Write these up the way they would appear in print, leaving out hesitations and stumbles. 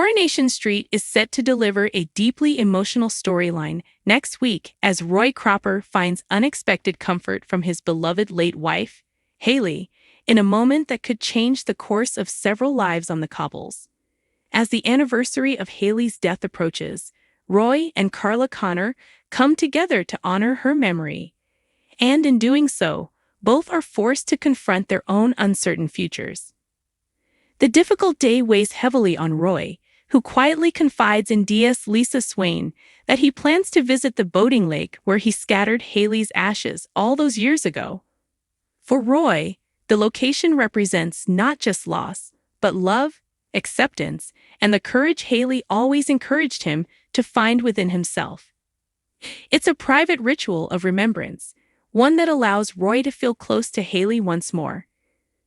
Coronation Street is set to deliver a deeply emotional storyline next week as Roy Cropper finds unexpected comfort from his beloved late wife, Hayley, in a moment that could change the course of several lives on the cobbles. As the anniversary of Hayley's death approaches, Roy and Carla Connor come together to honor her memory. And in doing so, both are forced to confront their own uncertain futures. The difficult day weighs heavily on Roy, who quietly confides in DS Lisa Swain that he plans to visit the boating lake where he scattered Hayley's ashes all those years ago. For Roy, the location represents not just loss, but love, acceptance, and the courage Hayley always encouraged him to find within himself. It's a private ritual of remembrance, one that allows Roy to feel close to Hayley once more.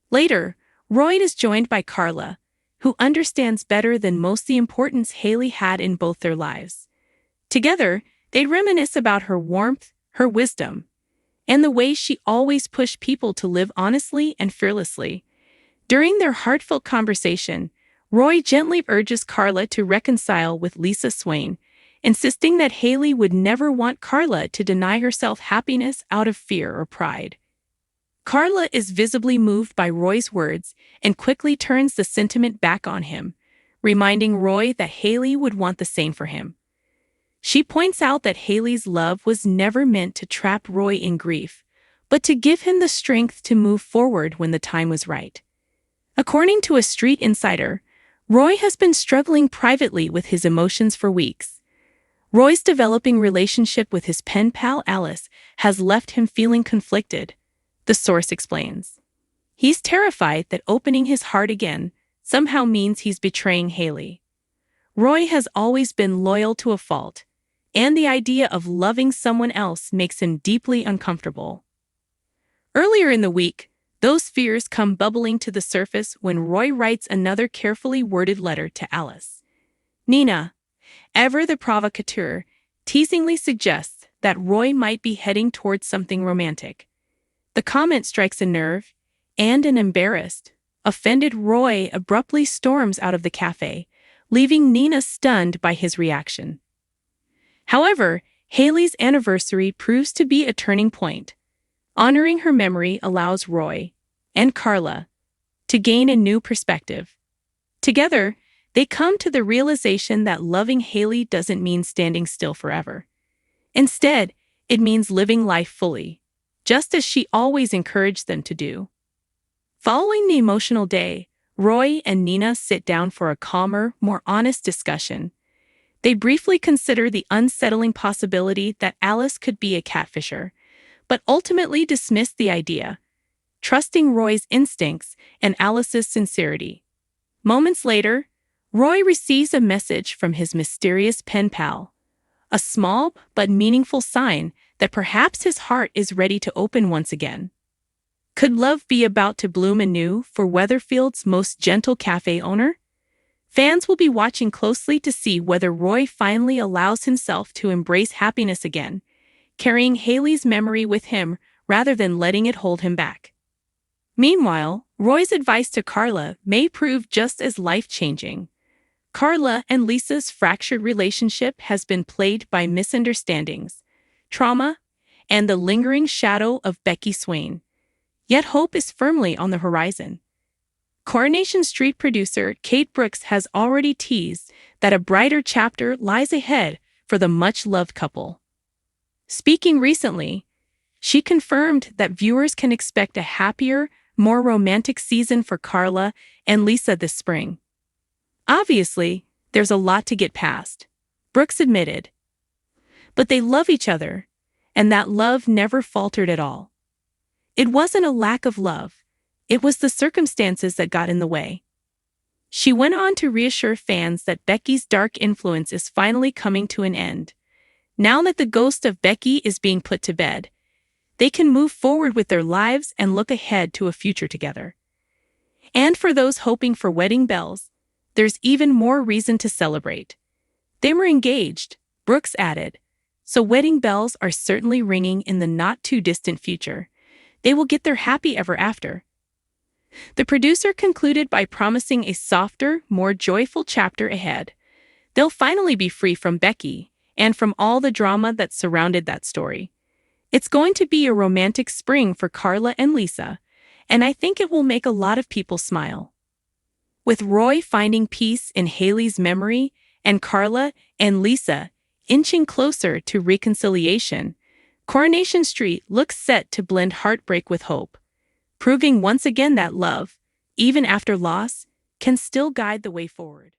Later, Roy is joined by Carla, who understands better than most the importance Hayley had in both their lives. Together, they reminisce about her warmth, her wisdom, and the way she always pushed people to live honestly and fearlessly. During their heartfelt conversation, Roy gently urges Carla to reconcile with Lisa Swain, insisting that Hayley would never want Carla to deny herself happiness out of fear or pride. Carla is visibly moved by Roy's words and quickly turns the sentiment back on him, reminding Roy that Hayley would want the same for him. She points out that Hayley's love was never meant to trap Roy in grief, but to give him the strength to move forward when the time was right. According to a street insider, Roy has been struggling privately with his emotions for weeks. Roy's developing relationship with his pen pal Alice has left him feeling conflicted, the source explains. He's terrified that opening his heart again somehow means he's betraying Hayley. Roy has always been loyal to a fault, and the idea of loving someone else makes him deeply uncomfortable. Earlier in the week, those fears come bubbling to the surface when Roy writes another carefully worded letter to Alice. Nina, ever the provocateur, teasingly suggests that Roy might be heading towards something romantic. The comment strikes a nerve, and an embarrassed, offended Roy abruptly storms out of the cafe, leaving Nina stunned by his reaction. However, Hayley's anniversary proves to be a turning point. Honoring her memory allows Roy and Carla to gain a new perspective. Together, they come to the realization that loving Hayley doesn't mean standing still forever. Instead, it means living life fully, just as she always encouraged them to do. Following the emotional day, Roy and Nina sit down for a calmer, more honest discussion. They briefly consider the unsettling possibility that Alice could be a catfisher, but ultimately dismiss the idea, trusting Roy's instincts and Alice's sincerity. Moments later, Roy receives a message from his mysterious pen pal, a small but meaningful sign that perhaps his heart is ready to open once again. Could love be about to bloom anew for Weatherfield's most gentle cafe owner? Fans will be watching closely to see whether Roy finally allows himself to embrace happiness again, carrying Hayley's memory with him rather than letting it hold him back. Meanwhile, Roy's advice to Carla may prove just as life-changing. Carla and Lisa's fractured relationship has been plagued by misunderstandings, trauma, and the lingering shadow of Becky Swain. Yet hope is firmly on the horizon. Coronation Street producer Kate Brooks has already teased that a brighter chapter lies ahead for the much-loved couple. Speaking recently, she confirmed that viewers can expect a happier, more romantic season for Carla and Lisa this spring. Obviously, there's a lot to get past, Brooks admitted. But they love each other, and that love never faltered at all. It wasn't a lack of love, it was the circumstances that got in the way. She went on to reassure fans that Becky's dark influence is finally coming to an end. Now that the ghost of Becky is being put to bed, they can move forward with their lives and look ahead to a future together. And for those hoping for wedding bells, there's even more reason to celebrate. They were engaged, Brooks added, so wedding bells are certainly ringing in the not-too-distant future. They will get their happy ever after. The producer concluded by promising a softer, more joyful chapter ahead. They'll finally be free from Becky and from all the drama that surrounded that story. It's going to be a romantic spring for Carla and Lisa, and I think it will make a lot of people smile. With Roy finding peace in Hayley's memory and Carla and Lisa inching closer to reconciliation, Coronation Street looks set to blend heartbreak with hope, proving once again that love, even after loss, can still guide the way forward.